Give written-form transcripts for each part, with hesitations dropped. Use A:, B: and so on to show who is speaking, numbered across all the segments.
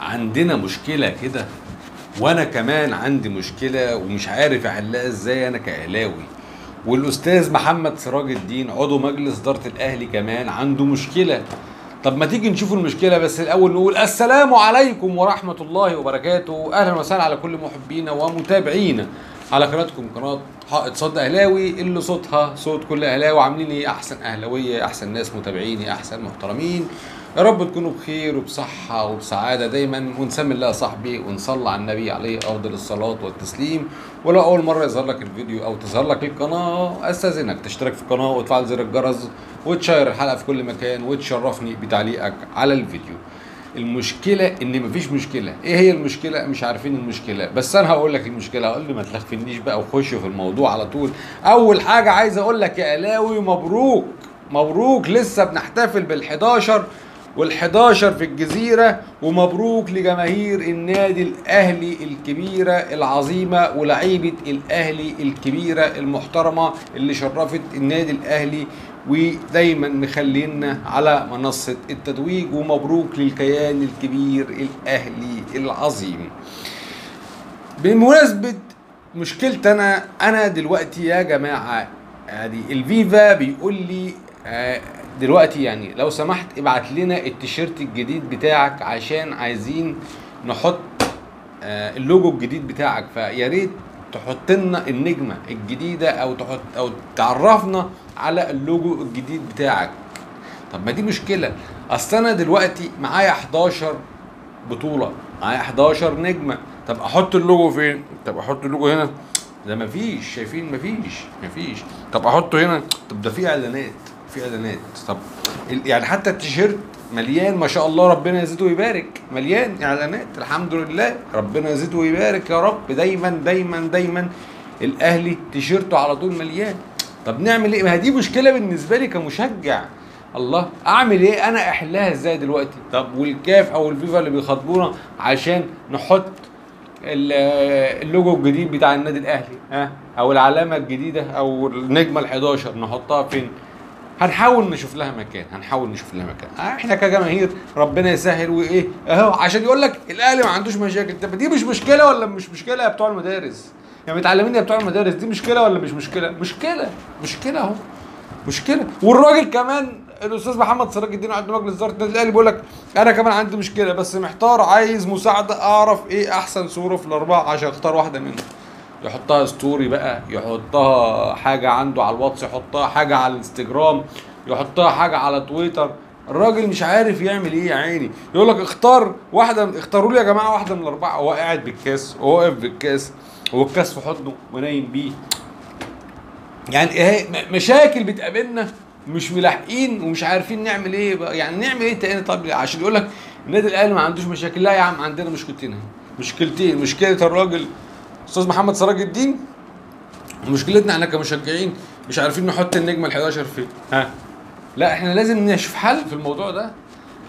A: عندنا مشكلة كده، وانا كمان عندي مشكلة ومش عارف احلها ازاي انا كاهلاوي. والاستاذ محمد سراج الدين عضو مجلس ادارة الاهلي كمان عنده مشكلة. طب ما تيجي نشوف المشكلة، بس الاول نقول السلام عليكم ورحمة الله وبركاته. اهلا وسهلا على كل محبينا ومتابعينا على قناتكم، قناة حائط صد اهلاوي، اللي صوتها صوت كل اهلاوي. عاملين ايه؟ احسن اهلاويه، احسن ناس متابعيني، احسن محترمين. يا رب تكونوا بخير وبصحة وبسعادة دايما، ونسمي الله صاحبي ونصلي على النبي عليه أفضل الصلاة والتسليم. ولو أول مرة يظهر لك الفيديو أو تظهر لك القناة، أستاذنك تشترك في القناة وتفعل زر الجرس وتشير الحلقة في كل مكان وتشرفني بتعليقك على الفيديو. المشكلة إن مفيش مشكلة. إيه هي المشكلة؟ مش عارفين المشكلة، بس أنا هقول لك المشكلة. هقول لي ما تلخفنيش بقى وخش في الموضوع على طول. أول حاجة عايز أقول لك يا آلاوي، مبروك مبروك، لسه بنحتفل بال11 وال11 في الجزيرة، ومبروك لجماهير النادي الأهلي الكبيرة العظيمة ولاعيبة الأهلي الكبيرة المحترمة اللي شرفت النادي الأهلي ودايما مخلينا على منصة التتويج. ومبروك للكيان الكبير الأهلي العظيم. بمناسبة مشكلتي أنا دلوقتي يا جماعة، يعني الفيفا بيقول لي دلوقتي يعني لو سمحت ابعت لنا التيشيرت الجديد بتاعك عشان عايزين نحط اللوجو الجديد بتاعك. فيا ريت تحط لنا النجمه الجديده او تعرفنا على اللوجو الجديد بتاعك. طب ما دي مشكله، اصل انا دلوقتي معايا 11 بطوله، معايا 11 نجمه. طب احط اللوجو فين؟ طب احط اللوجو هنا؟ ده مفيش، شايفين؟ مفيش. طب احطه هنا؟ طب ده في اعلانات، طب يعني حتى التيشيرت مليان ما شاء الله، ربنا يزيده ويبارك، مليان اعلانات. الحمد لله، ربنا يزيده ويبارك يا رب. دايما الاهلي تيشيرته على طول مليان. طب نعمل ايه؟ ما هي دي مشكله بالنسبه لي كمشجع. الله، اعمل ايه انا؟ احلها ازاي دلوقتي؟ طب والكاف او الفيفا اللي بيخاطبونا عشان نحط اللوجو الجديد بتاع النادي الاهلي، او العلامه الجديده او النجمه ال11 نحطها فين؟ هنحاول نشوف لها مكان. احنا كجماهير ربنا يسهل وايه اهو، عشان يقول لك الاهلي ما عندوش مشاكل. طب دي مش مشكله ولا مش مشكله يا بتوع المدارس؟ يعني متعلمين يا بتوع المدارس، دي مشكله ولا مش مشكله؟ مشكله اهو، مشكله. والراجل كمان الاستاذ محمد سراج الدين عضو مجلس اداره النادي الاهلي بيقول لك انا كمان عندي مشكله، بس محتار، عايز مساعده اعرف ايه احسن صوره في الاربعه عشان اختار واحده منهم. يحطها ستوري بقى، يحطها حاجه عنده على الواتس، يحطها حاجه على الانستجرام، يحطها حاجه على تويتر. الراجل مش عارف يعمل ايه يا عيني. يقول لك اختار واحده، اختاروا لي يا جماعه واحده من الاربعه. هو قاعد بالكاس، هو واقف بالكاس، هو الكاس في حضنه ونايم بيه. يعني ايه مشاكل بتقابلنا، مش ملاحقين ومش عارفين نعمل ايه بقى. يعني نعمل ايه تاني؟ طب عشان يقول لك النادي الاهلي ما عندوش مشاكل؟ لا يا عم، عندنا مشكلتين. مشكله الراجل استاذ محمد سراج الدين، ومشكلتنا احنا كمشجعين مش عارفين نحط النجمه ال11 فين. لا، احنا لازم نشوف حل في الموضوع ده،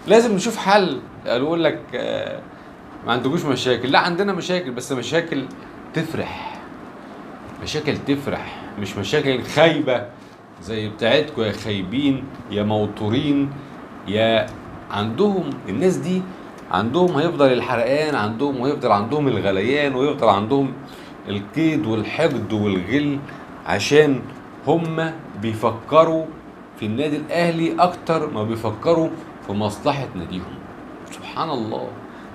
A: لازم نشوف حل. يقول لك ما عندكوش مشاكل. لا، عندنا مشاكل، بس مشاكل تفرح، مش مشاكل خايبه زي بتاعتكم يا خايبين يا موتورين. يا عندهم الناس دي، عندهم هيفضل الحرقان عندهم، ويفضل عندهم الغليان، ويفضل عندهم القيد والحقد والغل، عشان هم بيفكروا في النادي الاهلي اكتر ما بيفكروا في مصلحة ناديهم. سبحان الله،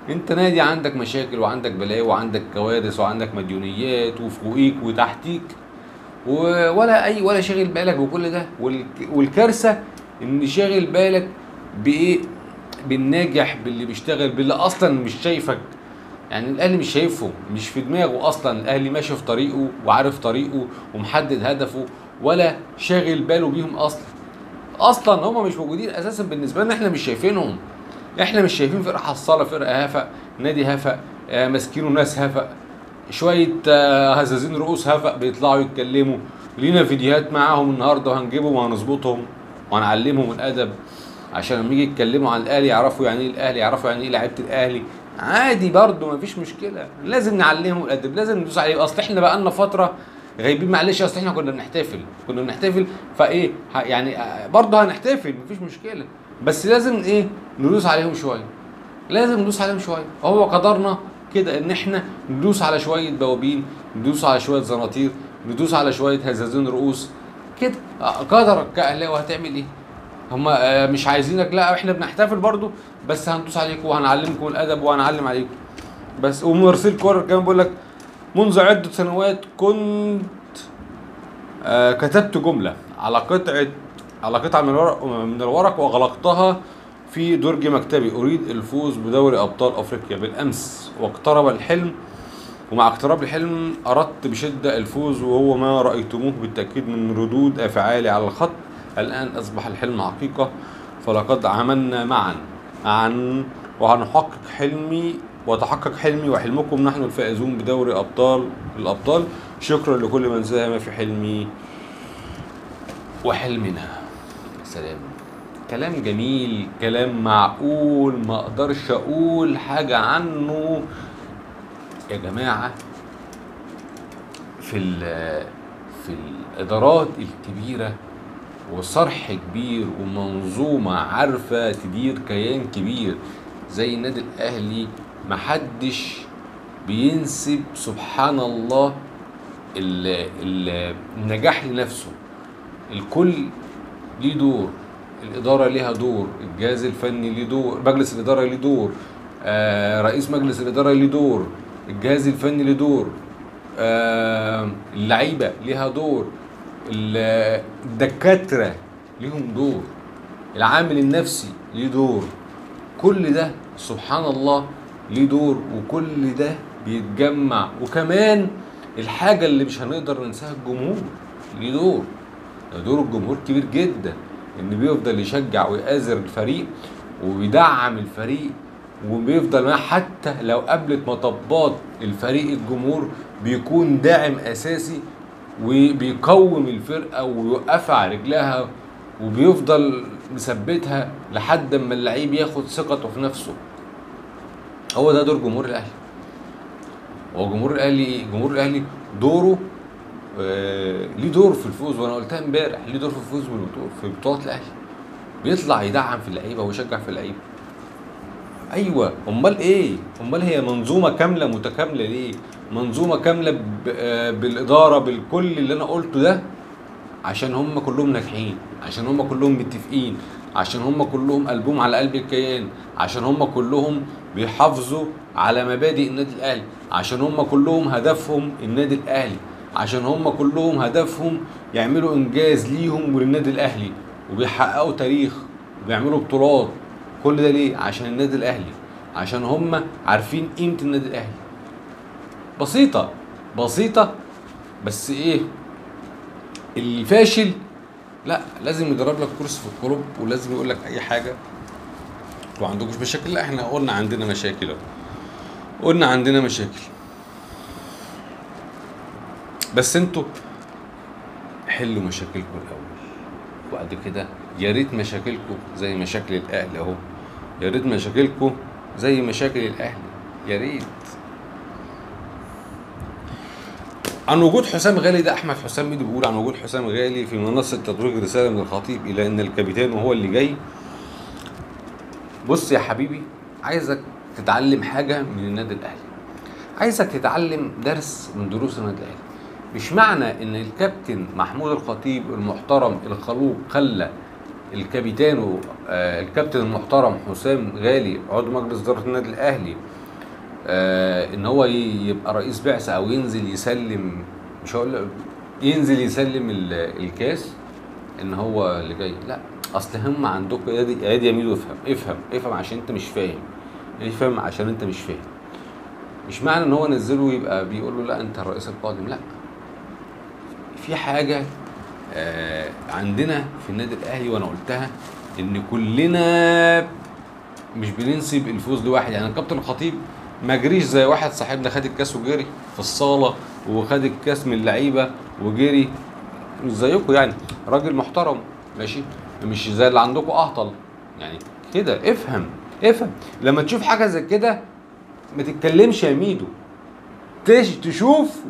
A: انت نادي عندك مشاكل وعندك بلاوي وعندك كوارث وعندك مديونيات وفوقيك وتحتيك، ولا شاغل بالك بكل ده. والكارثة ان شاغل بالك بايه؟ بالناجح، باللي بيشتغل، باللي اصلا مش شايفك. يعني الاهلي مش شايفهم، مش في دماغه اصلا. الاهلي ماشي في طريقه وعارف طريقه ومحدد هدفه، ولا شاغل باله بيهم اصلا هم مش موجودين اساسا بالنسبه لنا. احنا مش شايفينهم، احنا مش شايفين فرقه حصاله، فرقه هفق، نادي هفق، ماسكينه ناس هفق، شويه هزازين رؤوس هفق بيطلعوا يتكلموا. لينا فيديوهات معاهم النهارده وهنجيبهم وهنظبطهم وهنعلمهم الادب، عشان لما يجي يتكلموا عن الاهلي يعرفوا يعني ايه الاهلي، يعرفوا يعني ايه لعيبه الاهلي. عادي برضه، مفيش مشكله. لازم نعلمهم الادب، لازم ندوس عليه. اصل احنا بقى لنا فتره غايبين، معلش. اصل احنا كنا بنحتفل فايه يعني برضه هنحتفل، مفيش مشكله، بس لازم ايه؟ ندوس عليهم شويه. لازم ندوس عليهم شويه. هو قدرنا كده ان احنا ندوس على شويه بوابين، ندوس على شويه زناطير، ندوس على شويه هزازين رؤوس كده. قدرك كاهلاوي، هتعمل ايه؟ هما مش عايزينك، لا احنا بنحتفل برضو، بس هندوس عليكم وهنعلمكم الادب وهنعلم عليكم بس. ومرسل كورر كمان بيقول لك منذ عده سنوات كنت كتبت جمله على قطعه من الورق واغلقتها في درج مكتبي، اريد الفوز بدوري ابطال افريقيا بالامس واقترب الحلم، ومع اقتراب الحلم اردت بشده الفوز، وهو ما رايتموه بالتاكيد من ردود افعالي على الخط. الان اصبح الحلم حقيقه، فلقد عملنا معا وهنحقق حلمي، وتحقق حلمي وحلمكم، نحن الفائزون بدوري الابطال. شكرا لكل من ساهم في حلمي وحلمنا. سلام. كلام جميل، كلام معقول، ما اقدرش اقول حاجه عنه يا جماعه. في الادارات الكبيره وصرح كبير ومنظومه عارفه تدير كيان كبير زي النادي الاهلي، محدش بينسب سبحان الله النجاح لنفسه. الكل ليه دور، الإدارة ليها دور، الجهاز الفني ليه دور، مجلس الإدارة ليه دور، رئيس مجلس الإدارة ليه دور، الجهاز الفني ليه دور، اللعيبة ليها دور، الدكاترة ليهم دور، العامل النفسي ليه دور. كل ده سبحان الله ليه دور، وكل ده بيتجمع. وكمان الحاجة اللي مش هنقدر ننساها، الجمهور ليه دور. دور الجمهور كبير جدا، ان بيفضل يشجع ويآزر الفريق وبيدعم الفريق وبيفضل معاه، حتى لو قابلت مطبات الفريق الجمهور بيكون داعم اساسي وبيقوم الفرقه ويوقفها على رجلها وبيفضل مثبتها لحد ما اللعيب ياخد ثقته في نفسه. هو ده دور جمهور الاهلي. هو جمهور الاهلي دوره ليه دور في الفوز، وانا قلتها امبارح، ليه دور في الفوز في بطولات الاهلي. بيطلع يدعم في اللعيبه ويشجع في اللعيبه. ايوه، امال ايه؟ امال هي منظومه كامله متكامله ليه؟ منظومه كامله بالاداره بالكل اللي انا قلته ده، عشان هم كلهم ناجحين، عشان هم كلهم متفقين، عشان هم كلهم قلبهم على قلب الكيان، عشان هم كلهم بيحافظوا على مبادئ النادي الاهلي، عشان هم كلهم هدفهم النادي الاهلي، عشان هم كلهم هدفهم يعملوا انجاز ليهم وللنادي الاهلي، وبيحققوا تاريخ وبيعملوا بطولات. كل ده ليه؟ عشان النادي الاهلي، عشان هم عارفين قيمة النادي الاهلي. بسيطة بس ايه؟ الفاشل لا، لازم يضرب لك كرسي في القلوب، ولازم يقول لك اي حاجة. لو عندكوش مشاكل، لا احنا قلنا عندنا مشاكل اهو، قلنا عندنا مشاكل، بس انتوا حلوا مشاكلكم الاول، وبعد كده يا ريت مشاكلكم زي مشاكل الاهلي اهو، يا ريت مشاكلكم زي مشاكل الاهلي، يا ريت. عن وجود حسام غالي، ده احمد حسام ميدو بيقول عن وجود حسام غالي في منصه تتويج رساله من الخطيب الى ان الكابتن وهو اللي جاي. بص يا حبيبي، عايزك تتعلم حاجه من النادي الاهلي، عايزك تتعلم درس من دروس النادي الاهلي. مش معنى ان الكابتن محمود الخطيب المحترم الخلوق خلى الكابتن المحترم حسام غالي عضو مجلس اداره النادي الاهلي ان هو يبقى رئيس بعثه او ينزل يسلم، مش هقول ينزل يسلم الكاس، ان هو اللي جاي. لا، اصل هم عندكم يا دي يمين، افهم عشان انت مش فاهم، افهم عشان انت مش فاهم. مش معنى ان هو نزله يبقى بيقول له لا انت الرئيس القادم، لا. في حاجه عندنا في النادي الاهلي، وانا قلتها ان كلنا مش بننسب الفوز لواحد. يعني الكابتن الخطيب ما جريش زي واحد صاحبنا خد الكاس وجري في الصاله وخد الكاس من اللعيبه وجري، مش زيكم يعني، راجل محترم ماشي، مش زي اللي عندكم اهطل يعني كده. افهم لما تشوف حاجه زي كده ما تتكلمش يا ميدو، تشوف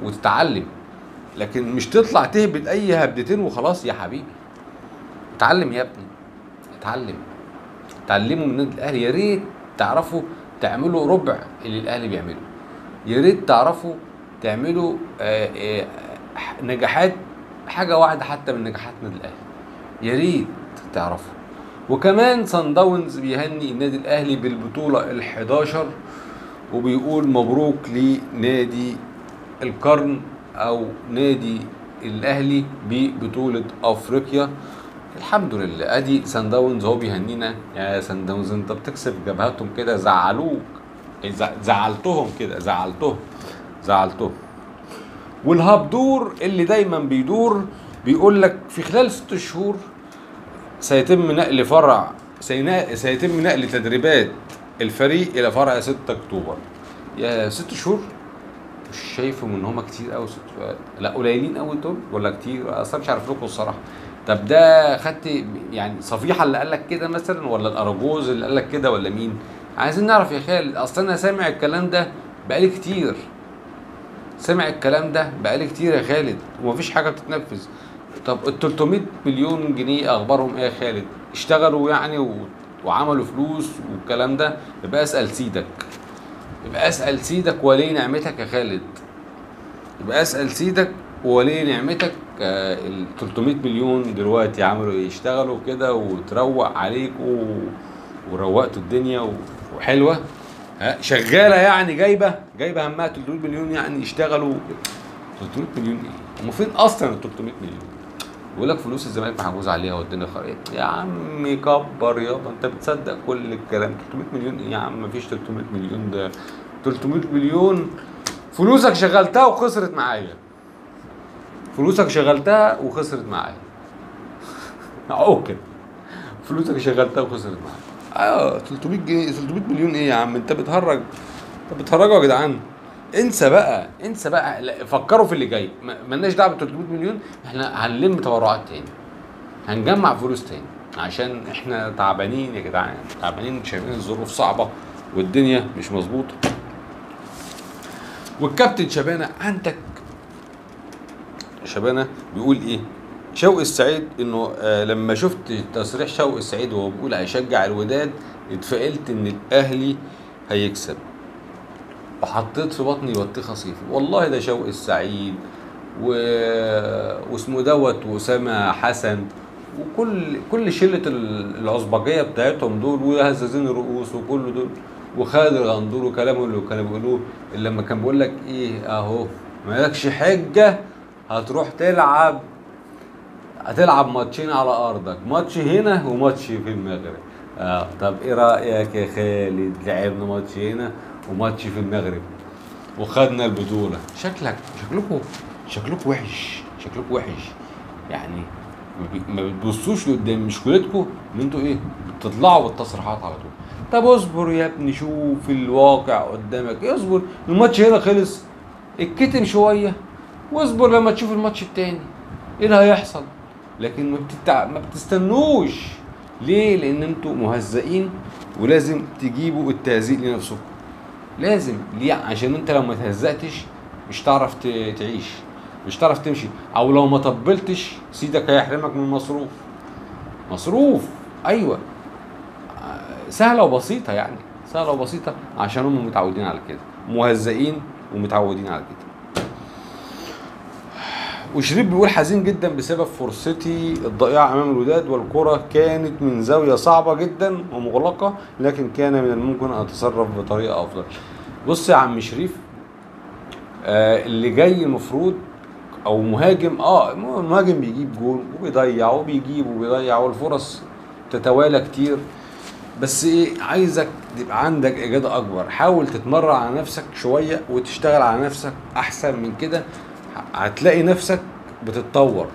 A: وتتعلم، لكن مش تطلع تهبد اي هبدتين وخلاص. يا حبيبي اتعلم يا ابني، تعلموا من النادي الاهلي، يا ريت تعرفوا تعملوا ربع اللي الاهلي بيعمله، يا ريت تعرفوا تعملوا نجاحات حاجه واحده حتى من نجاحات النادي الاهلي، يا ريت تعرفوا. وكمان صن داونز بيهني النادي الاهلي بالبطوله ال11 وبيقول مبروك لنادي القرن او نادي الاهلي ببطوله افريقيا. الحمد لله. ادي صن داونز هو بيهنينا. يا صن داونز انت بتكسب جبهاتهم كده، زعلوك، زعلتهم كده، زعلتهم. والهبدور اللي دايما بيدور بيقول لك في خلال 6 شهور سيتم نقل تدريبات الفريق الى فرع 6 اكتوبر. يا 6 شهور مش شايفهم ان هم كتير قوي؟ لا قليلين قوي دول ولا كتير؟ اصلا مش عارف لكم الصراحه. طب ده خدت يعني صفيحه اللي قال لك كده مثلا، ولا الاراجوز اللي قال لك كده، ولا مين؟ عايزين نعرف يا خالد. اصلا انا سامع الكلام ده بقالي كتير، يا خالد، ومفيش حاجه بتتنفذ. طب ال 300 مليون جنيه اخبارهم ايه يا خالد؟ اشتغلوا يعني وعملوا فلوس والكلام ده؟ يبقى اسال سيدك ولي نعمتك يا خالد، ال 300 مليون دلوقتي عملوا ايه؟ يشتغلوا كده وتروق عليكوا وروقتوا الدنيا وحلوه شغاله يعني، جايبه همها 300 مليون يعني يشتغلوا. 300 مليون ايه؟ هم فين اصلا ال 300 مليون؟ بيقول لك فلوس الزمالك محجوز عليها والدنيا خريطه. يا عم كبر يابا، انت بتصدق كل الكلام؟ 300 مليون ايه يا عم؟ مفيش 300 مليون. ده 300 مليون فلوسك شغلتها وخسرت معايا، عوكل. فلوسك شغلتها وخسرت معايا. 300 جنيه، 300 مليون ايه يا عم؟ انت بتهرجوا يا جدعان. انسى بقى فكروا في اللي جاي. مالناش دعوه ب 300 مليون، احنا هنلم تبرعات تاني، هنجمع فلوس تاني، عشان احنا تعبانين يا جدعان، تعبانين، شايفين الظروف صعبه والدنيا مش مظبوطه. والكابتن شبانه بيقول ايه؟ شوقي السعيد انه لما شفت تصريح شوقي السعيد وهو بيقول هيشجع الوداد اتفائلت ان الاهلي هيكسب، وحطيت في بطني بطيخه صيفي. والله ده شوقي السعيد واسمه دوت واسامه حسن وكل شله العصبجيه بتاعتهم دول وهزازين الرؤوس وكل دول وخالد الغندور وكلامه اللي كانوا بيقولوه، اللي لما كان بيقول لك ايه اهو مالكش حجه هتروح هتلعب ماتشين على ارضك، ماتش هنا وماتش في المغرب. طب ايه رايك يا خالد؟ لعبنا ماتش هنا وماتش في المغرب وخدنا البطوله. شكلكم وحش يعني. ما بتبصوش لقدام. مشكلتكم ان انتوا ايه؟ بتطلعوا بالتصريحات على طول. طب اصبر يا ابني، شوف الواقع قدامك، اصبر. الماتش هنا خلص، اتكتم شويه واصبر لما تشوف الماتش التاني ايه اللي هيحصل. لكن ما بتستنوش. ليه؟ لان انتوا مهزئين ولازم تجيبوا التهزيء لنفسكم. لازم. ليه؟ عشان انت لو ما تهزأتش مش تعرف تعيش، مش تعرف تمشي، او لو ما طبلتش سيدك هيحرمك من مصروف. ايوه، سهله وبسيطه يعني، عشان هم متعودين على كده، مهزئين ومتعودين على كده. وشريف بيقول حزين جدا بسبب فرصتي الضائعه امام الوداد، والكره كانت من زاويه صعبه جدا ومغلقه، لكن كان من الممكن ان اتصرف بطريقه افضل. بص يا عم شريف، اللي جاي المفروض او مهاجم بيجيب جول وبيضيع والفرص تتوالى كتير، بس ايه؟ عايزك تبقى عندك اجاده اكبر. حاول تتمرن على نفسك شويه وتشتغل على نفسك احسن من كده، هتلاقي نفسك بتتطور.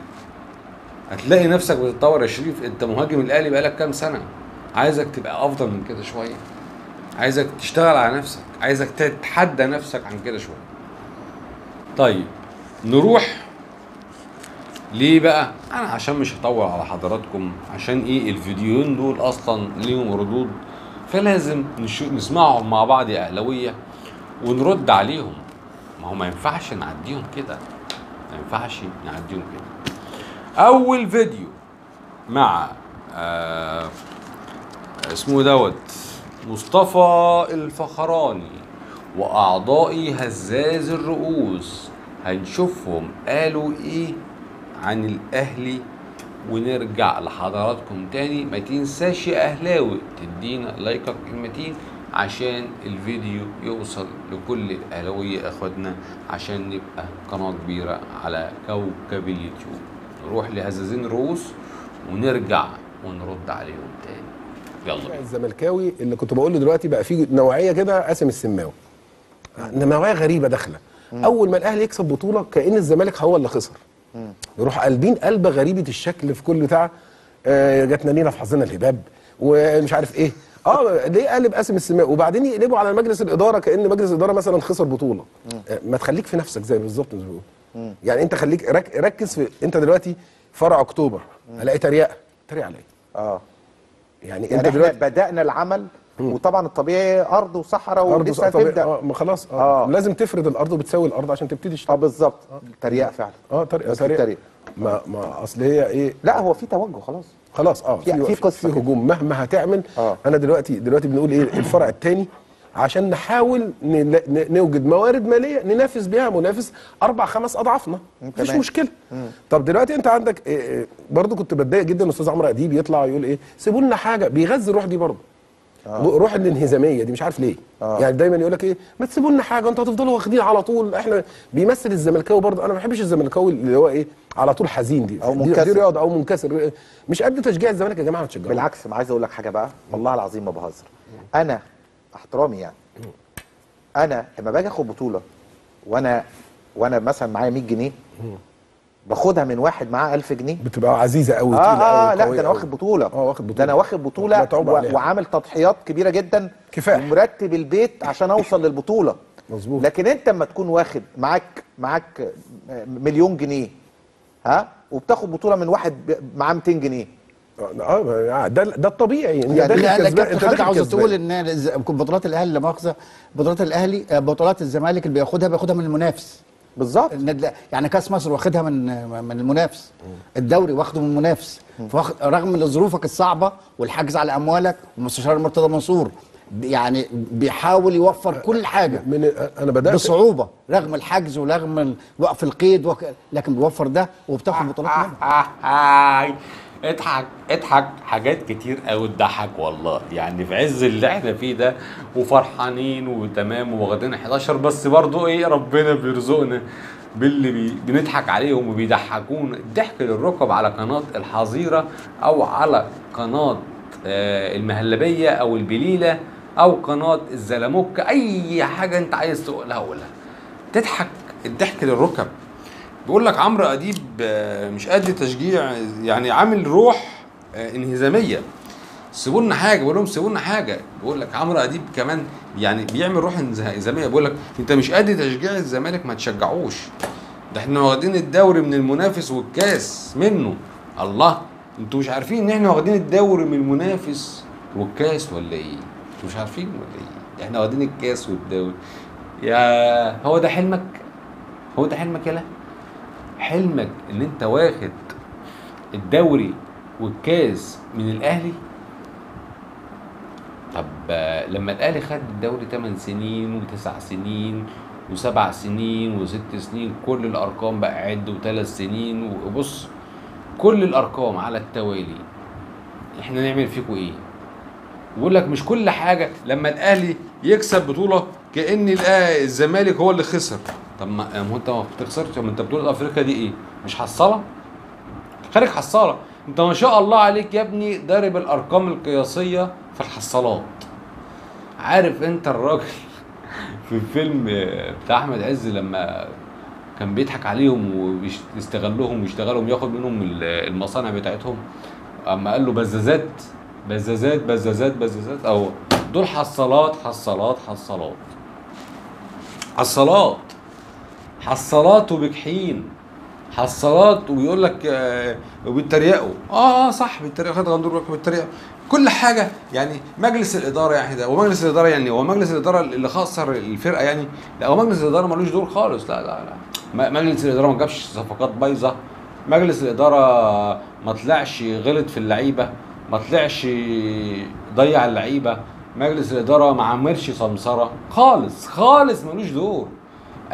A: يا شريف. انت مهاجم الاهلي بقالك كام سنه، عايزك تبقى افضل من كده شويه، عايزك تشتغل على نفسك، عايزك تتحدى نفسك عن كده شويه. طيب نروح ليه بقى؟ انا عشان مش هطول على حضراتكم، عشان ايه؟ الفيديوين دول اصلا ليهم ردود، فلازم نسمعهم مع بعض يا اهلاويه ونرد عليهم. ما ينفعش نعديهم كده، اول فيديو مع اسمه دوت مصطفى الفخراني واعضائي هزاز الرؤوس، هنشوفهم قالوا ايه عن الاهلي ونرجع لحضراتكم تاني. ما تنساش يا اهلاوي تدينا لايكك المتين عشان الفيديو يوصل لكل الاهلاويه اخواتنا، عشان نبقى قناه كبيره على كوكب اليوتيوب. نروح لهزازين الرؤوس ونرجع ونرد عليهم تاني. يلا بينا.
B: الزملكاوي اللي كنت بقول له دلوقتي بقى في نوعيه كده قاسم السماوي، نوعيه غريبه داخله. اول ما الاهلي يكسب بطوله كأن الزمالك هو اللي خسر، يروح قلبين قلبه غريبه الشكل في كل بتاع. جاتنا لينا في حظنا الهباب ومش عارف ايه. ليه قالب قاسم السماوي؟ وبعدين يقلبوا على مجلس الاداره كأن مجلس الاداره مثلا خسر بطوله. ما تخليك في نفسك زي بالظبط زي ما بيقولوا. يعني انت خليك ركز في انت دلوقتي فرع اكتوبر. الاقي تريقه عليا.
C: يعني انت دلوقتي بدأنا العمل وطبعا الطبيعي ارض وصحراء ولسه هتبدا.
B: ما خلاص. لازم تفرد الارض وبتساوي الارض عشان تبتدي تشتغل.
C: بالظبط. تريقه فعلا.
B: تريقه. ما اصل هي ايه؟
C: لا هو في توجه خلاص.
B: في قصه، في هجوم مهما هتعمل. انا دلوقتي بنقول ايه؟ الفرع الثاني عشان نحاول نوجد موارد ماليه ننافس بيها منافس 4-5 اضعافنا، مفيش مشكله. طب دلوقتي انت عندك برضو كنت بتضايق جدا الاستاذ عمرو اديب يطلع يقول ايه؟ سيبوا لنا حاجه، بيغذي الروح دي برضو. روح الانهزاميه دي مش عارف ليه. يعني دايما يقول لك ايه؟ ما تسيبوا لنا حاجه، انتوا هتفضلوا واخدين على طول. احنا بيمثل الزملكاوي برضو. انا ما بحبش الزملكاوي اللي هو ايه؟ على طول حزين دي
C: او منكسر،
B: دي رياضه او منكسر. مش قد تشجيع الزمالك يا جماعه، ما تشجعوش.
C: بالعكس، عايز اقول لك حاجه بقى، والله العظيم ما بهزر. انا احترامي يعني، انا لما باجي اخد بطوله وانا مثلا معايا 100 جنيه باخدها من واحد معاه 1000 جنيه
B: بتبقى عزيزه قوي.
C: لا ده انا واخد بطوله.
B: ده
C: انا واخد بطوله وعامل تضحيات كبيره جدا
B: كفايه
C: ومرتب البيت عشان اوصل للبطوله.
B: مظبوط.
C: لكن انت اما تكون واخد معاك مليون جنيه وبتاخد بطوله من واحد معاه 200 جنيه،
B: ده الطبيعي.
D: يعني كابتن خالد عاوز تقول ان بطولات الاهلي لا مؤاخذه، بطولات الاهلي بطولات الزمالك اللي بياخدها من المنافس.
C: بالظبط.
D: يعني كاس مصر واخدها من المنافس، الدوري واخده من المنافس. رغم ظروفك الصعبه والحجز على اموالك، ومستشار مرتضى منصور يعني بيحاول يوفر كل حاجه
B: انا بدات
D: بصعوبه رغم الحجز ورغم وقف القيد لكن بيوفر ده وبتاخد بطولات منه.
A: اضحك حاجات كتير قوي تضحك والله. يعني في عز اللي احنا فيه ده وفرحانين وتمام وواخدين 11، بس برضو ايه؟ ربنا بيرزقنا باللي بنضحك عليهم وبيضحكونا. الضحك للركب على قناه الحظيره او على قناه المهلبيه او البليله او قناه الزلموك، اي حاجه انت عايز تقولها قولها. تضحك الضحك للركب. بيقول لك عمرو اديب مش قد تشجيع، يعني عامل روح انهزاميه. سيبوا لنا حاجه، بقول لهم سيبوا لنا حاجه. بيقول لك عمرو اديب كمان يعني بيعمل روح انهزاميه. بيقول لك انت مش قد تشجيع الزمالك ما تشجعوش، ده احنا واخدين الدوري من المنافس والكاس منه. الله، انتوا مش عارفين ان احنا واخدين الدوري من المنافس والكاس ولا ايه؟ انتوا مش عارفين ولا ايه؟ احنا واخدين الكاس والدوري. يا هو ده حلمك؟ هو ده حلمك؟ يلا حلمك ان انت واخد الدوري والكاس من الاهلي؟ طب لما الاهلي خد الدوري 8 سنين و9 سنين و7 سنين و6 سنين، كل الارقام بقى عد، و3 سنين، وبص كل الارقام على التوالي، احنا نعمل فيكم ايه؟ بيقول لك مش كل حاجه لما الاهلي يكسب بطوله كأن الزمالك هو اللي خسر. طب ما هو انت ما بتخسرش. ما انت بطوله افريقيا دي ايه؟ مش حصاله؟ خارج حصاله. انت ما شاء الله عليك يا ابني ضارب الارقام القياسيه في الحصالات. عارف انت الراجل في الفيلم بتاع احمد عز لما كان بيضحك عليهم ويستغلهم ويشتغلهم ياخد منهم المصانع بتاعتهم، اما قال له بزازات بزازات بزازات بزازات، او دول حصالات حصالات حصالات حصالات حصالات وبجحين حصالات. ويقول لك وبيتريقوا. صح، بيتريقوا. خد غندور بيتريقوا كل حاجه. يعني مجلس الاداره يعني ده، ومجلس الاداره يعني هو مجلس الاداره اللي خسر الفرقه يعني؟ لا، هو مجلس الاداره ملوش دور خالص. لا لا لا، مجلس الاداره ما جابش صفقات بايظه. مجلس الاداره ما طلعش غلط في اللعيبه. ما طلعش ضيع اللعيبه، مجلس الاداره ما عملش سمسره خالص خالص، ملوش دور.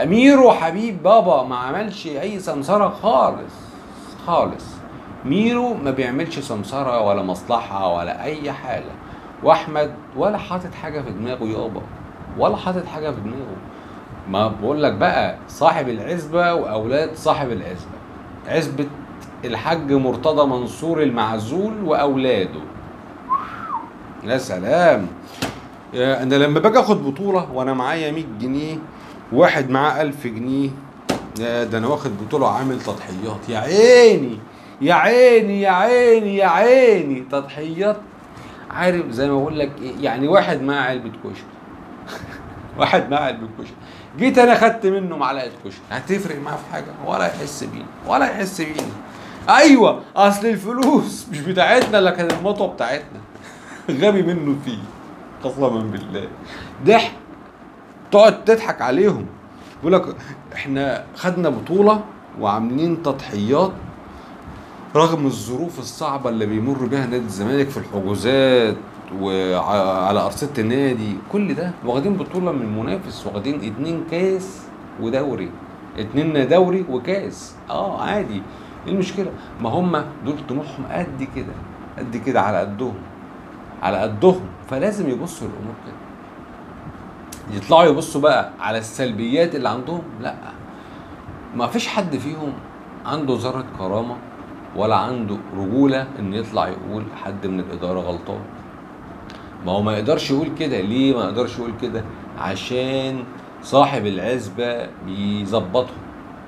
A: اميرو حبيب بابا ما عملش اي سمسره خالص خالص. ميرو ما بيعملش سمسره ولا مصلحه ولا اي حاجه. واحمد ولا حاطط حاجه في دماغه يابا، ولا حاطط حاجه في دماغه. ما بقول لك بقى صاحب العزبه واولاد صاحب العزبه، عزبه الحاج مرتضى منصور المعزول واولاده. يا سلام. انا لما باجي اخد بطوله وانا معايا 100 جنيه، واحد معاه 1000 جنيه، ده انا واخد بطوله وعامل تضحيات. يا عيني يا عيني يا عيني يا عيني، تضحيات. عارف زي ما بقول لك ايه، يعني واحد معاه علبه كشري واحد معاه علبه كشري، جيت انا خدت منه معلقه كشري، هتفرق معاه في حاجه؟ ولا يحس بينا ولا يحس بينا. ايوه اصل الفلوس مش بتاعتنا، لكن المطوه بتاعتنا غبي منه فيه قسما بالله. ضحك، تقعد تضحك عليهم، يقول لك احنا خدنا بطوله وعاملين تضحيات رغم الظروف الصعبه اللي بيمر بيها نادي الزمالك في الحجوزات وعلى ارصده النادي. كل ده واخدين بطوله من منافس، واخدين 2 كاس ودوري، 2 دوري وكاس. عادي، ايه المشكله؟ ما هم دول طموحهم قد كده قد كده، على قدهم على قدهم. فلازم يبصوا الامور كده. يطلعوا يبصوا بقى على السلبيات اللي عندهم؟ لا، ما فيش حد فيهم عنده ذرة كرامة ولا عنده رجولة ان يطلع يقول حد من الإدارة غلطان. ما هو ما يقدرش يقول كده. ليه ما يقدرش يقول كده؟ عشان صاحب العزبة بيظبطهم.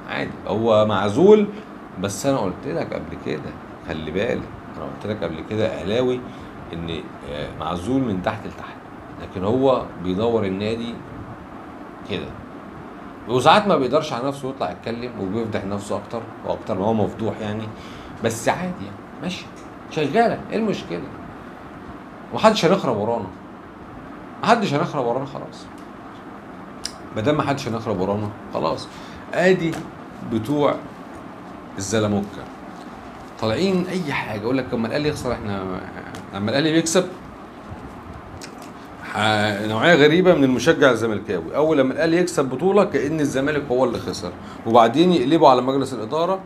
A: عادي، هو معزول. بس انا قلت لك قبل كده، خلي بالك، انا قلت لك قبل كده اهلاوي ان معزول من تحت لتحت، لكن هو بيدور النادي كده. وساعات ما بيقدرش على نفسه يطلع يتكلم وبيفضح نفسه اكتر واكتر ما هو مفضوح يعني. بس عادي يعني، ماشي شغاله. ايه المشكله؟ ومحدش هنخرب ورانا، محدش هنخرب ورانا خلاص. ما دام محدش هنخرب ورانا خلاص. ادي بتوع الزلموكه طالعين اي حاجه يقول لك لما الاهلي يخسر احنا، لما الاهلي بيكسب نوعيه غريبه من المشجع الزملكاوي. اول لما الاهلي يكسب بطوله كأن الزمالك هو اللي خسر، وبعدين يقلبوا على مجلس الاداره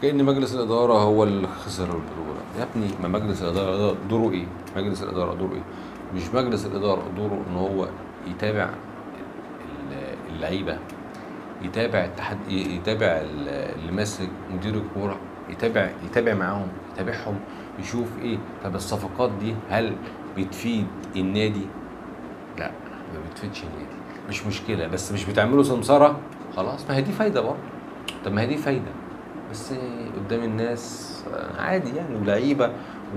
A: كأن مجلس الاداره هو اللي خسر البطوله. يا ابني ما مجلس الاداره دوره ايه؟ مجلس الاداره دوره ايه؟ مش مجلس الاداره دوره ان هو يتابع اللعيبه، يتابع الاتحاد، يتابع اللي ماسك مدير الكوره، يتابع معاهم، يتابعهم، يشوف ايه. طب الصفقات دي هل بتفيد النادي؟ لا، ما بتفيدش النادي، مش مشكله. بس مش بتعملوا سمسره خلاص، ما هي دي فايده برضه. طب ما هي دي فايده، بس قدام الناس عادي يعني، ولعيبه.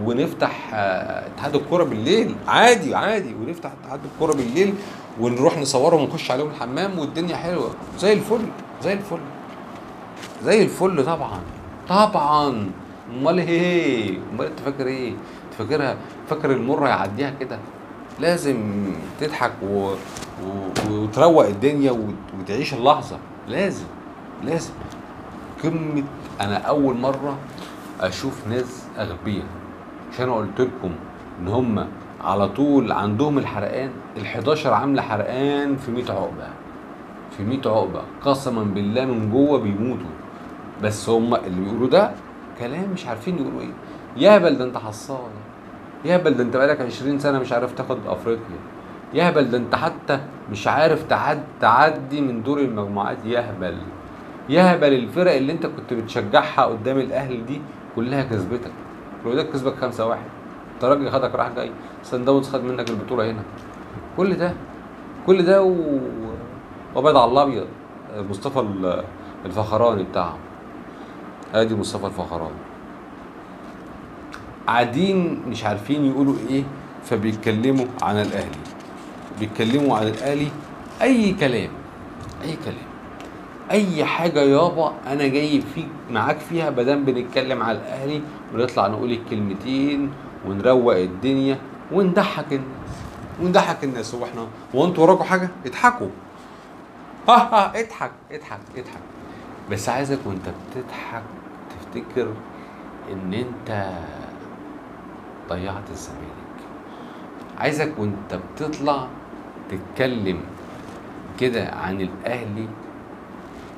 A: ونفتح اتحاد الكوره بالليل عادي عادي، ونفتح اتحاد الكوره بالليل ونروح نصورهم ونخش عليهم الحمام والدنيا حلوه زي الفل زي الفل زي الفل. طبعا طبعا. امال ايه؟ امال انت فاكر ايه؟ انت فاكر المره يعديها كده؟ لازم تضحك وتروق الدنيا وتعيش اللحظه. لازم قمه. انا اول مره اشوف ناس اغبياء، عشان انا قلت لكم ان هم على طول عندهم الحرقان. ال11 عامله حرقان في 100 عقبه، في 100 عقبه قسما بالله من جوه بيموتوا. بس هم اللي بيقولوا ده كلام مش عارفين يقولوا ايه. يهبل ده انت حصان، يهبل ده انت بقالك 20 سنه مش عارف تاخد افريقيا، يهبل ده انت حتى مش عارف تعدي من دور المجموعات. يهبل الفرق اللي انت كنت بتشجعها قدام الاهلي دي كلها كسبتك. الوداد كسبك 5-1، الترجي خدك راح جاي، صن داونز خد منك البطوله هنا. كل ده وبعد على الابيض مصطفى الفخراني بتاعهم. ادي مصطفى الفخراني قاعدين مش عارفين يقولوا ايه، فبيتكلموا عن الاهلي، بيتكلموا عن الاهلي اي كلام اي حاجه. يابا انا جاي فيك معاك فيها، بدل بنتكلم على الاهلي ونطلع نقول الكلمتين ونروق الدنيا ونضحك الناس. هو انتوا وراكوا حاجه؟ اضحكوا، اضحك. بس عايزك وانت بتضحك تفتكر ان انت ضيعت الزمالك. عايزك وانت بتطلع تتكلم كده عن الاهلي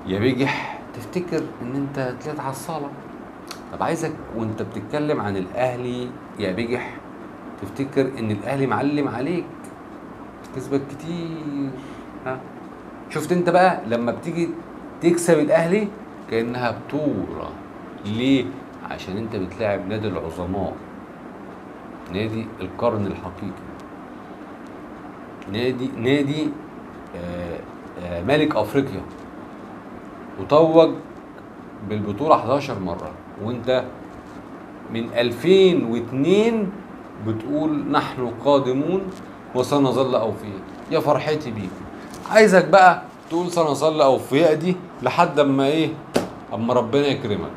A: يا بجح تفتكر ان انت طلعت على الصاله. طب عايزك وانت بتتكلم عن الاهلي يا بجح تفتكر ان الاهلي معلم عليك، كسبك كتير. ها شفت انت بقى لما بتيجي تكسب الاهلي كانها بطوله. ليه؟ عشان انت بتلاعب نادي العظماء، نادي القرن الحقيقي، نادي ملك افريقيا، وتوج بالبطوله 11 مره، وانت من 2002 بتقول نحن قادمون وسنظل اوفياء. يا فرحتي بيك. عايزك بقى تقول سنظل اوفياء دي لحد اما ايه؟ اما ربنا يكرمك،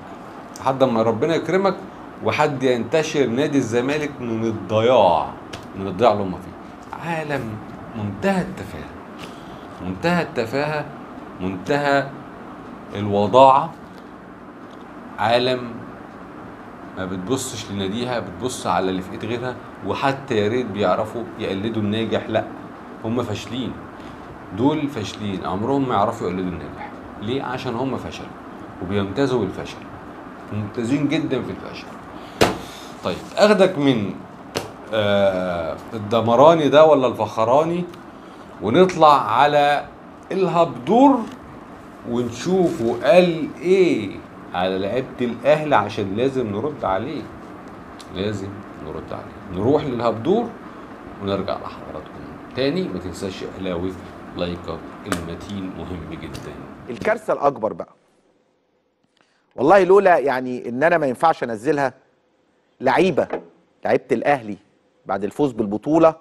A: لحد اما ربنا يكرمك وحد ينتشر نادي الزمالك من الضياع اللي هم فيه. عالم منتهى التفاهه، منتهى التفاهه، منتهى الوضاعه. عالم ما بتبصش لناديها، بتبص على اللي في ايد غيرها. وحتى يا ريت بيعرفوا يقلدوا الناجح، لا هم فاشلين. دول فاشلين، عمرهم ما يعرفوا يقلدوا الناجح. ليه؟ عشان هم فشلوا وبيمتازوا بالفشل، ممتازين جدا في الفشل. طيب اخدك من الدمراني ده ولا الفخراني ونطلع على الهبدور ونشوفه قال ايه على لعيبه الاهلي، عشان لازم نرد عليه، لازم نرد عليه. نروح للهبدور ونرجع لحضراتكم تاني. ما تنساش اهلاوي لايكك المتين مهم جدا.
C: الكارثه الاكبر بقى والله لولا يعني ان انا ما ينفعش انزلها، لعيبه الاهلي بعد الفوز بالبطوله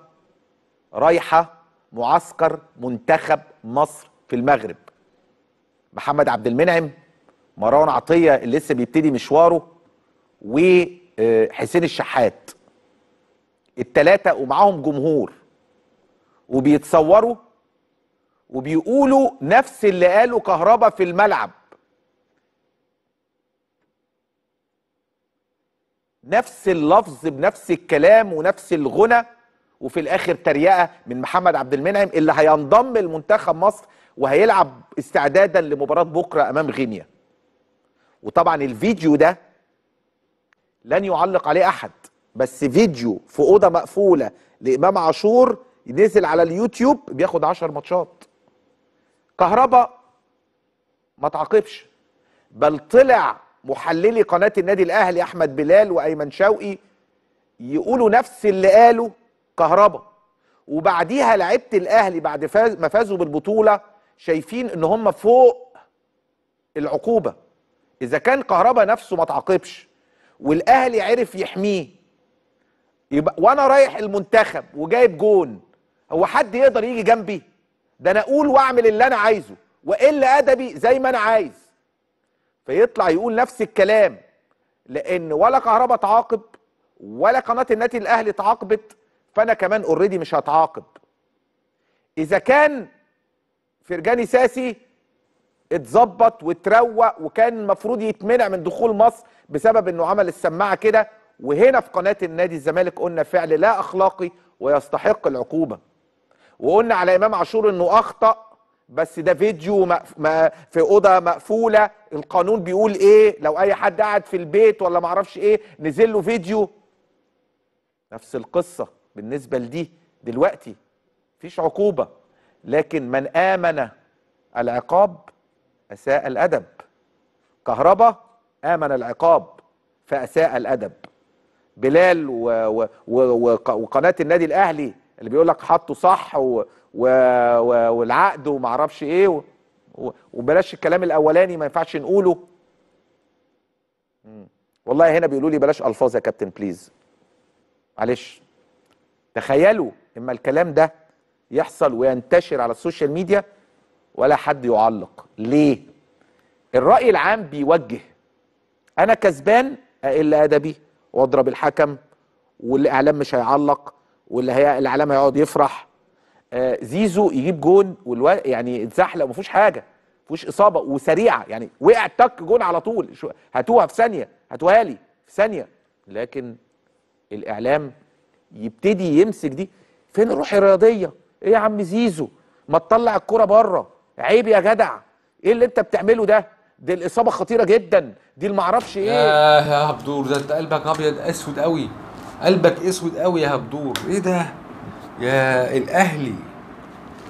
C: رايحه معسكر منتخب مصر في المغرب. محمد عبد المنعم، مروان عطيه اللي لسه بيبتدي مشواره، وحسين الشحات، الثلاثه ومعاهم جمهور، وبيتصوروا وبيقولوا نفس اللي قاله كهربا في الملعب، نفس اللفظ بنفس الكلام ونفس الغنى. وفي الاخر تريقه من محمد عبد المنعم اللي هينضم لمنتخب مصر وهيلعب استعدادا لمباراه بكره امام غينيا. وطبعا الفيديو ده لن يعلق عليه احد، بس فيديو في اوضه مقفوله لامام عاشور نزل على اليوتيوب بياخد 10 ماتشات. كهربا ما تعاقبش، بل طلع محللي قناه النادي الاهلي احمد بلال وايمن شوقي يقولوا نفس اللي قاله كهربا. وبعديها لعيبه الاهلي بعد ما فازوا بالبطوله شايفين ان هم فوق العقوبه. اذا كان كهربا نفسه ما تعاقبش والاهلي عرف يحميه، يبقى وانا رايح المنتخب وجايب جون، هو حد يقدر يجي جنبي؟ ده انا اقول واعمل اللي انا عايزه والا ادبي زي ما انا عايز. فيطلع يقول نفس الكلام، لان ولا كهربا تعاقب ولا قناه النادي الاهلي تعاقبت، فانا كمان اوريدي مش هتعاقب. اذا كان فرجاني ساسي اتظبط واتروق وكان المفروض يتمنع من دخول مصر بسبب انه عمل السماعه كده، وهنا في قناه النادي الزمالك قلنا فعل لا اخلاقي ويستحق العقوبه. وقلنا على امام عاشور انه اخطا، بس ده فيديو في اوضه مقفوله، القانون بيقول ايه؟ لو اي حد قاعد في البيت ولا معرفش ايه نزل له فيديو. نفس القصه بالنسبه لدي. دلوقتي مفيش عقوبه، لكن من امن العقاب اساء الادب. كهربا امن العقاب فاساء الادب. بلال وقناه النادي الاهلي اللي بيقول لك حطوا صح والعقد وما اعرفش ايه وبلاش الكلام الاولاني ما ينفعش نقوله. والله هنا بيقولوا لي بلاش الفاظ يا كابتن بليز، معلش. تخيلوا اما الكلام ده يحصل وينتشر على السوشيال ميديا ولا حد يعلق. ليه؟ الرأي العام بيوجه. انا كسبان اقل ادبي واضرب الحكم، والاعلام مش هيعلق، الاعلام هيقعد يفرح. زيزو يجيب جون يعني اتزحلق وما فيهوش حاجه، ما فيهوش اصابه وسريعه، يعني وقع تك جون على طول، هاتوها في ثانيه، هاتوها لي في ثانيه. لكن الاعلام يبتدي يمسك دي. فين الروح الرياضيه؟ ايه يا عم زيزو، ما تطلع الكوره بره، عيب يا جدع، ايه اللي انت بتعمله ده؟ دي الاصابه خطيره جدا، دي المعرفش ايه.
A: يا هبدور، ده انت قلبك ابيض اسود قوي، قلبك اسود قوي يا هبدور. ايه ده يا الاهلي؟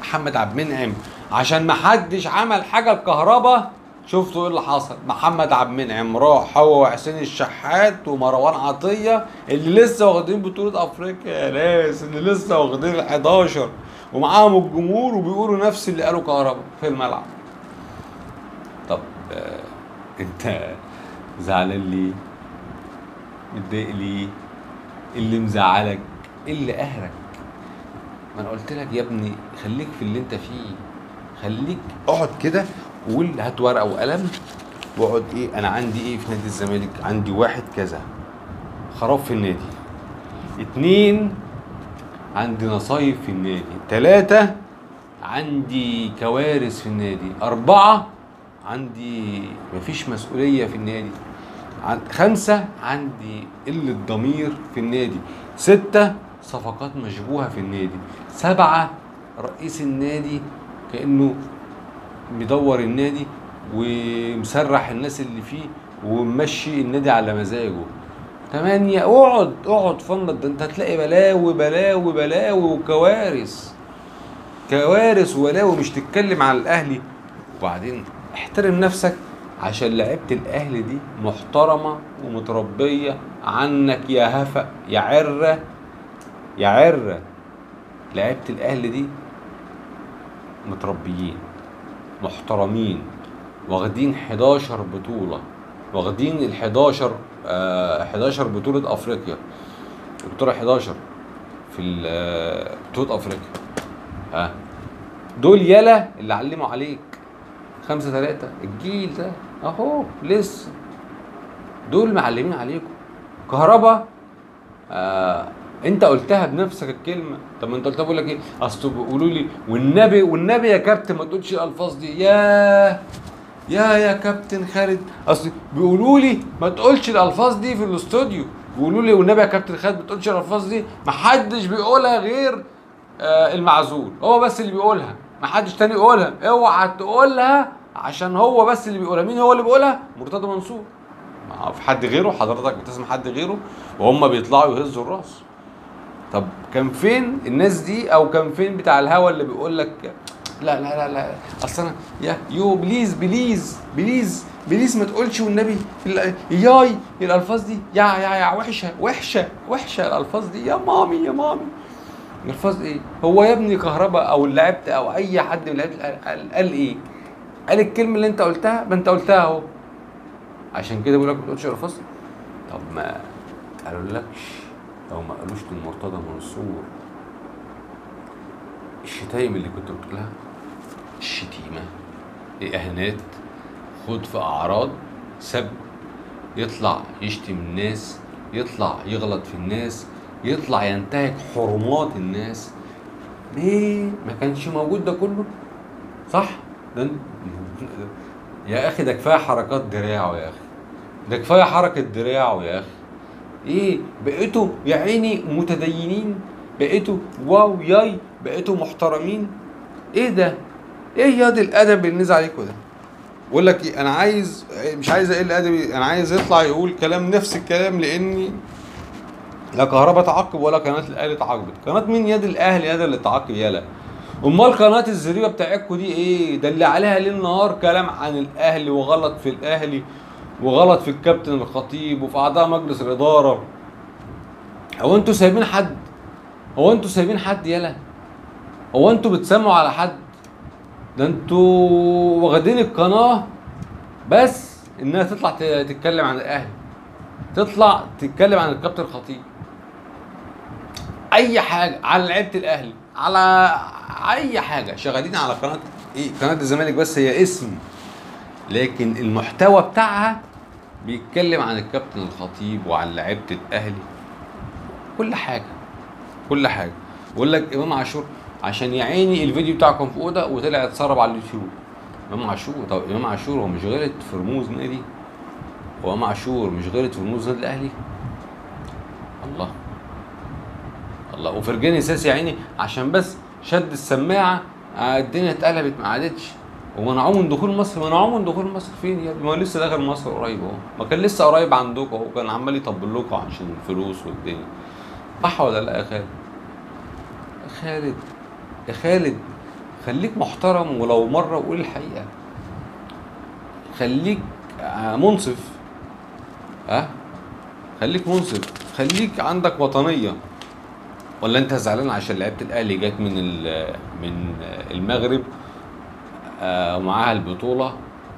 A: محمد عبد المنعم عشان ما حدش عمل حاجه الكهرباء. شفتوا ايه اللي حصل؟ محمد عبد المنعم راح هو وحسين الشحات ومروان عطيه اللي لسه واخدين بطوله افريقيا يا ناس، اللي لسه واخدين ال 11 ومعاهم الجمهور وبيقولوا نفس اللي قالوا كهرباء في الملعب. طب انت زعلان ليه؟ متضايق ليه؟ اللي مزعلك؟ اللي قهرك؟ ما انا قلت لك يا ابني خليك في اللي انت فيه، خليك اقعد كده وقول، هات ورقه وقلم واقعد ايه انا عندي ايه في نادي الزمالك. عندي 1 كذا خراب في النادي، 2 عندي نصايب في النادي، 3 عندي كوارث في النادي، 4 عندي مفيش مسؤوليه في النادي، 5 عندي قله ضمير في النادي، 6 صفقات مشبوهه في النادي، 7 رئيس النادي كانه مدور النادي ومسرح الناس اللي فيه وممشي النادي على مزاجه، 8 اقعد فنط. ده انت هتلاقي بلاوي بلاوي بلاوي وكوارث، كوارث وبلاوي. مش تتكلم عن الاهلي. وبعدين احترم نفسك عشان لعيبه الاهلي دي محترمه ومتربيه عنك يا هفا يا عره يا عره. لعيبه الاهلي دي متربيين محترمين، واخدين 11 بطوله، واخدين ال 11 بطوله افريقيا، البطوله 11 في بطوله افريقيا. دول يلا اللي علموا عليك 5-3 الجيل ده اهو لسه دول معلمين عليكم. كهربا انت قلتها بنفسك الكلمه. طب ما انت قلتها، بقول لك ايه، اصل بيقولوا لي والنبي يا كابتن ما تقولش الالفاظ دي. يا كابتن خالد، اصل بيقولوا لي ما تقولش الالفاظ دي في الاستوديو، بيقولوا لي والنبي يا كابتن خالد ما تقولش الالفاظ دي. ما حدش بيقولها غير المعزول، هو بس اللي بيقولها، ما حدش تاني يقولها. اوعى تقولها عشان هو بس اللي بيقولها. مين هو اللي بيقولها؟ مرتضى منصور. ما في حد غيره؟ حضرتك بتسمع حد غيره؟ وهم بيطلعوا يهزوا الراس. طب كان فين الناس دي؟ او كان فين بتاع الهوا اللي بيقول لك لا لا لا لا اصل انا بليز ما تقولش والنبي ياي الالفاظ دي يا وحشه الالفاظ دي يا مامي الالفاظ ايه؟ هو يا ابني كهرباء او لعبت او اي حد من لعبت قال ايه؟ قال الكلمه اللي انت قلتها، ما انت قلتها اهو. عشان كده بيقول لك ما تقولش الالفاظ. طب ما قالولكش او ما قالوش لمرتضى منصور الشتايم اللي كنت بتقولها؟ الشتيمه، اهانات، خد في اعراض، سب، يطلع يشتم الناس، يطلع يغلط في الناس، يطلع ينتهك حرمات الناس. ليه ما كانش موجود ده كله؟ صح؟ ده يا اخي ده كفايه حركات دراعه يا اخي، ده كفايه حركه دراعه يا اخي. ايه بقيتوا يا عيني متدينين، بقيتوا واو ياي، بقيتوا محترمين. ايه ده؟ ايه ياض الادب اللي نزل عليكم ده؟ بقول لك ايه، انا عايز مش عايز اقل ادبي، انا عايز يطلع يقول كلام نفس الكلام، لاني لا كهربا تعاقب ولا قناه الاهلي تعاقبت. قناه مين ياد الاهلي ياد اللي تعاقب يالا؟ امال قناه الزريبه بتاعتكم دي ايه؟ ده اللي عليها ليل نهار كلام عن الاهلي وغلط في الاهلي وغلط في الكابتن الخطيب وفي اعضاء مجلس الاداره. هو انتوا سايبين حد؟ هو انتوا سايبين حد يالا؟ هو انتوا بتسمعوا على حد؟ ده انتوا واخدين القناه بس انها تطلع تتكلم عن الاهلي، تطلع تتكلم عن الكابتن الخطيب، اي حاجه على لعيبه الاهلي، على اي حاجه. شغالين على قناه ايه؟ قناه الزمالك بس هي اسم، لكن المحتوى بتاعها بيتكلم عن الكابتن الخطيب وعن لعيبه الاهلي، كل حاجه كل حاجه. بقول لك امام عاشور عشان يا عيني الفيديو بتاعكم في اوضه وطلع اتسرب على اليوتيوب. امام عاشور، طب امام عاشور هو مش غلط في رموز نادي؟ هو امام عاشور مش غلط في رموز نادي الاهلي؟ الله، الله. وفرجاني ساسي يا عيني عشان بس شد السماعه الدنيا اتقلبت، ما عادتش. ومنعوه من دخول مصر، منعوه من دخول مصر فين يا ابني؟ ما هو لسه داخل مصر قريب اهو، ما كان لسه قريب عندكم اهو، كان عمال يطبل لكم عشان الفلوس والدنيا. صح ولا لا يا خالد؟ يا خالد يا خالد خليك محترم، ولو مره قول الحقيقه. خليك منصف، خليك منصف، خليك عندك وطنيه. ولا انت زعلان عشان لعيبه الاهلي جت من المغرب ومعاها البطوله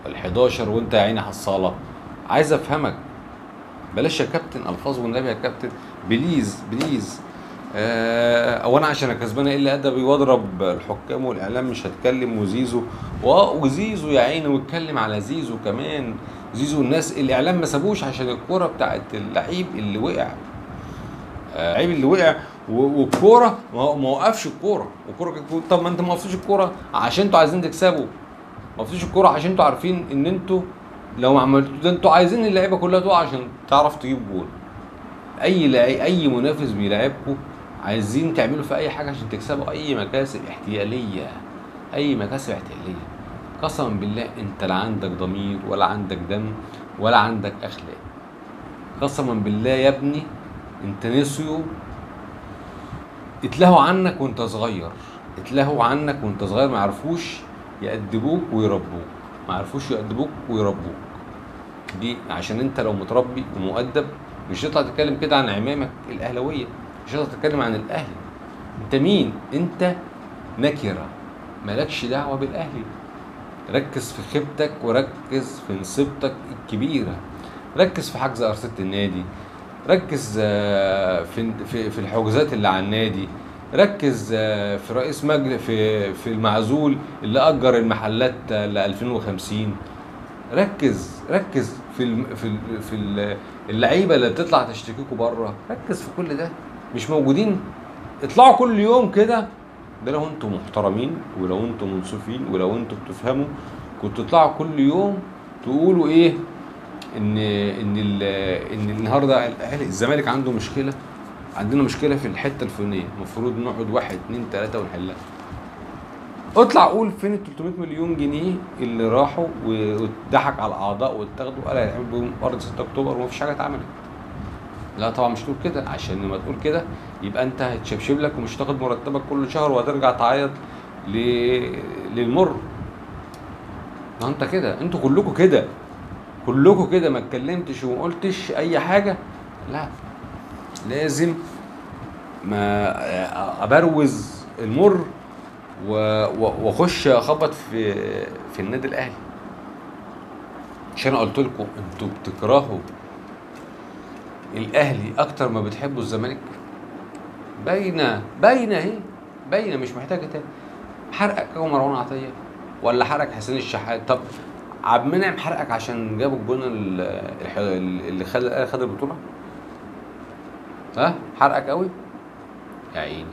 A: ال11 وانت يا عيني حصاله؟ عايز افهمك. بلاش يا كابتن الفاظ والنبي يا كابتن، بليز بليز. او انا عشان كسبان ايه اللي ادبي واضرب الحكام والاعلام مش هتكلم، وزيزو يا عيني، واتكلم على زيزو كمان. زيزو الناس الاعلام ما سابوش عشان الكوره بتاعت اللعيب اللي وقع، عيب اللي وقع. والكوره ما وقفش الكوره، طب ما انت ما وقفتوش الكوره عشان انتوا عايزين تكسبوا، ما وقفتوش الكوره عشان انتوا عارفين ان انتوا لو ما عملتوا ده انتوا عايزين اللعيبه كلها تقع عشان تعرف تجيب جول. اي منافس بيلاعبكم عايزين تعملوا في اي حاجه عشان تكسبوا، اي مكاسب احتياليه، اي مكاسب احتياليه. قسما بالله انت لا عندك ضمير ولا عندك دم ولا عندك اخلاق. قسما بالله يا ابني انت نسيوا اتلهوا عنك وانت صغير، اتلهوا عنك وانت صغير، ما عرفوش يأدبوك ويربوك، ما عرفوش يأدبوك ويربوك. دي عشان انت لو متربي ومؤدب مش هتطلع تتكلم كده عن عمامك الاهلاويه، مش هتطلع تتكلم عن الاهلي. انت مين؟ انت نكره، مالكش دعوه بالاهلي. ركز في خيبتك وركز في نصيبتك الكبيره، ركز في حجز ارصده النادي، ركز في الحجوزات اللي على النادي، ركز في رئيس مجلس في المعزول اللي اجر المحلات ل 2050. ركز في اللعيبه اللي بتطلع تشتكيكوا بره، ركز في كل ده. مش موجودين؟ اطلعوا كل يوم كده. ده لو انتم محترمين ولو انتم منصفين ولو انتم بتفهموا كنتوا تطلعوا كل يوم تقولوا ايه؟ ان النهارده الزمالك عنده مشكله، عندنا مشكله في الحته الفلانيه، المفروض نقعد 1 2 3 ونحلها. اطلع قول فين ال 300 مليون جنيه اللي راحوا واتضحك على الاعضاء واتاخدوا قال هيعملوا بيهم ارض 6 اكتوبر ومفيش حاجه اتعملت. لا طبعا مش تقول كده، عشان لما تقول كده يبقى انت هتشبشب لك ومش تاخد مرتبك كل شهر وهترجع تعيط للمر. ما انت كده، انتوا كلكم كده، كلكم كده، ما اتكلمتش وما قلتش اي حاجه. لا لازم ما ابروز المر واخش اخبط في النادي الاهلي. عشان قلت لكم انتوا بتكرهوا الاهلي اكتر ما بتحبوا الزمالك. باينه اهي، باينه، مش محتاجه تاني. حرقك هو مروان عطيه ولا حرق حسين الشحات؟ طب عبد المنعم حرقك عشان جابوا الجون اللي خد البطوله؟ حرقك قوي يا عيني.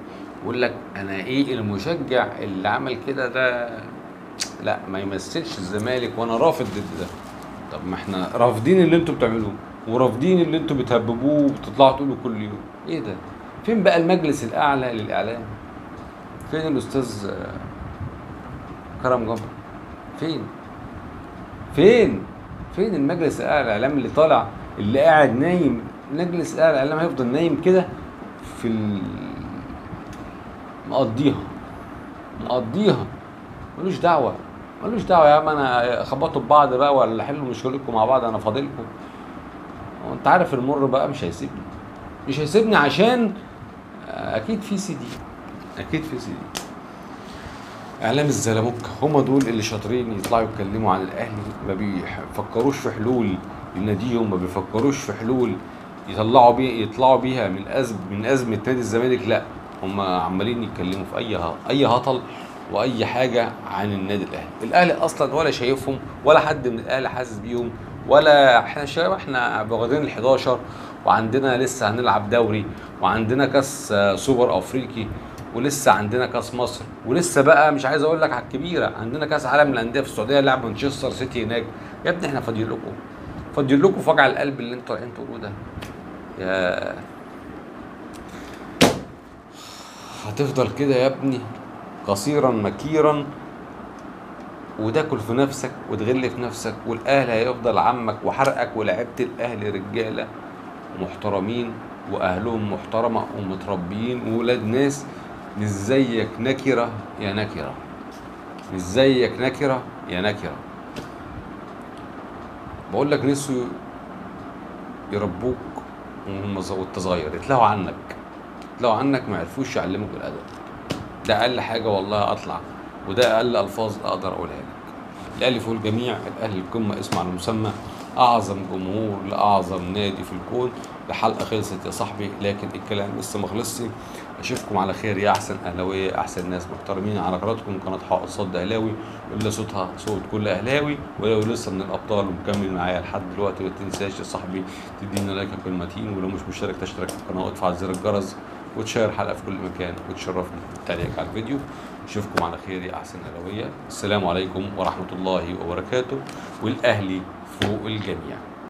A: يقول لك انا ايه المشجع اللي عمل كده ده لا ما يمثلش الزمالك وانا رافض ضد ده. طب ما احنا رافضين اللي انتوا بتعملوه ورافضين اللي انتوا بتهببوه وبتطلعوا تقولوا كل يوم. ايه ده؟ فين بقى المجلس الاعلى للاعلام؟ فين الاستاذ كرم جبر؟ فين المجلس الاعلى للاعلام اللي طالع اللي قاعد نايم؟ المجلس الاعلى للاعلام هيفضل نايم كده في مقضيها ملوش دعوه يا عم. انا خبطوا ببعض بقى ولا حلوا مشكلتكم مع بعض، انا فاضلكم. وانت عارف المر بقى مش هيسيبني عشان اكيد في سي دي. اعلام الزلموكه هم دول اللي شاطرين يطلعوا يتكلموا عن الاهلي، ما بيفكروش في حلول لناديهم، ما بيفكروش في حلول يطلعوا بيها من ازمه نادي الزمالك. لا هم عمالين يتكلموا في اي هطل واي حاجه عن النادي الاهلي اصلا ولا شايفهم ولا حد من الاهلي حاسس بيهم، ولا احنا شباب، احنا واخدين ال11 وعندنا لسه هنلعب دوري وعندنا كاس سوبر افريقي ولسه عندنا كاس مصر ولسه بقى مش عايز اقول لك على الكبيره عندنا كاس عالم للانديه في السعوديه لعب مانشستر سيتي هناك. يا ابني احنا فاضيين لكم في وجع القلب اللي انتوا رايحين تقولوه ده. يا هتفضل كده يا ابني قصيرا مكيرا، وتاكل في نفسك وتغل في نفسك، والاهلي هيفضل عمك وحرقك. ولعيبه الاهلي رجاله محترمين واهلهم محترمه ومتربيين وولاد ناس، مش زيك نكره يا نكره، مش زيك نكره يا نكره. بقول لك نسوا يربوك وانت صغير، يتلهوا عنك، يتلهوا عنك، ما عرفوش يعلموك الادب. ده اقل حاجه والله اطلع، وده اقل الفاظ اقدر اقولها لك. الاهلي فوق الجميع، الاهلي القمه اسم على مسمى، اعظم جمهور لاعظم نادي في الكون. الحلقه خلصت يا صاحبي، لكن الكلام لسه ما خلصش. اشوفكم على خير يا احسن اهلاويه، احسن ناس محترمين على قناتكم قناه حق صد اهلاوي، اللي صوتها صوت كل اهلاوي. ولو لسه من الابطال ومكمل معايا لحد دلوقتي، ما تنساش يا صاحبي تدينا لايك بالمتين، ولو مش مشترك تشترك في القناه وتفعل زر الجرس وتشير الحلقه في كل مكان وتشرفني بالتعليق على الفيديو. اشوفكم على خير يا احسن اهلاويه. السلام عليكم ورحمه الله وبركاته، والاهلي فوق الجميع.